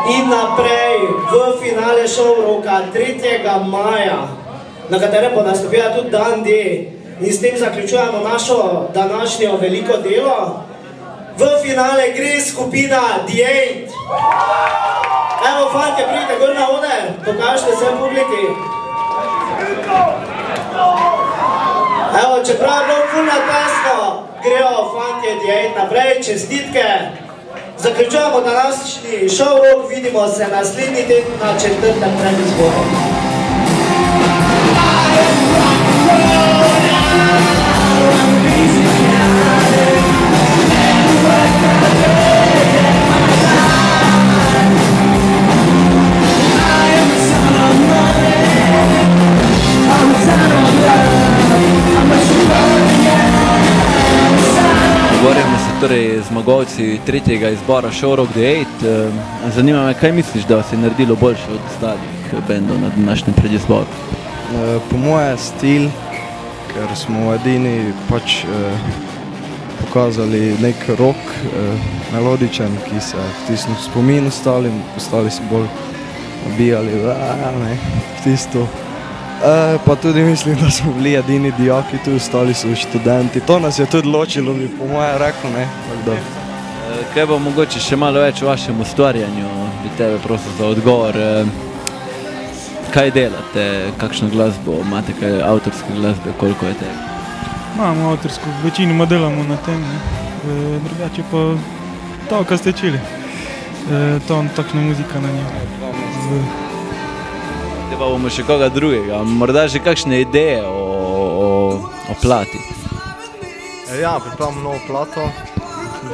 In naprej v finale Show Rocka 3. maja, na katerem bo nastopila tudi Dan D. In s tem zaključujemo našo današnjo veliko delo. V finale gre skupina The Eight. Evo, fantje, pridite gor na oder, pokažite se publiki. Evo, čeprav je bilo ful tesno, grejo fantje The Eight naprej, čestitke. Zaključujemo današnji Show Rock, vidimo se naslednji teden na 4. predizboru. Pogovarjamo se torej zmagovalci 3. izbora Show Rock The Eight. Zanima me, kaj misliš, da vas je naredilo boljše od ostalih bendov na današnjem predizboru? Po moje stil, ker smo edini pač pokazali nek rock melodičen, ki se vtisnil v spomin ostalim, ostali so bolj nabijali v tisto. Pa tudi mislim, da smo bili edini dijaki tu, ostali so študenti. To nas je tudi ločilo, bi po moje rekel, ne. Kaj bo mogoče še malo več o vašem ustvarjanju, bi tebe prosil za odgovor. Kaj delate, kakšno glasbo, imate kaj avtorske glasbe, koliko je tega? Imamo avtorsko, večinoma delamo na tem, drugače pa to, kar ste čuli. To je takšna muzika na njo. Zdaj pa bomo še koga drugega, morda že kakšne ideje o plati? Ja, pripravljamo novo plato,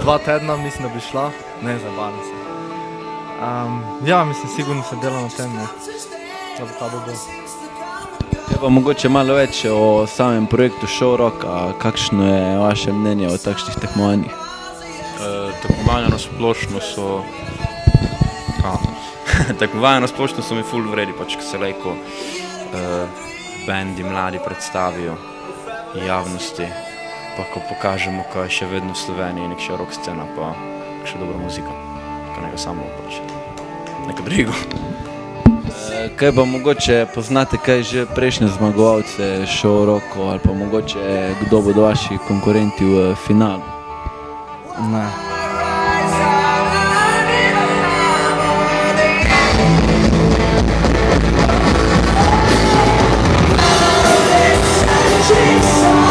2 tedna mislim, da bi šla, ne zabavim se. Ja, mislim, sigurno se dela na tem, da bo ta dobro. Zdaj pa mogoče malo več o samem projektu Show Rock, kakšno je vaše mnenje o takšnih tekmovanjih? Tekmovanja na splošno so... Tekmovanja na splošno so mi ful vredi, pač ko se lejko bendi mladi predstavijo javnosti, pa ko pokažemo, kaj je še vedno v Sloveniji nekša rock scena, pa še dobra muzika, pa nekaj samo pač, nekaj drugo. Kaj pa mogoče poznate kaj že prejšnje zmagovalce Show Rocku, ali pa mogoče kdo bodo vaši konkurenti v finalu? Ne. She's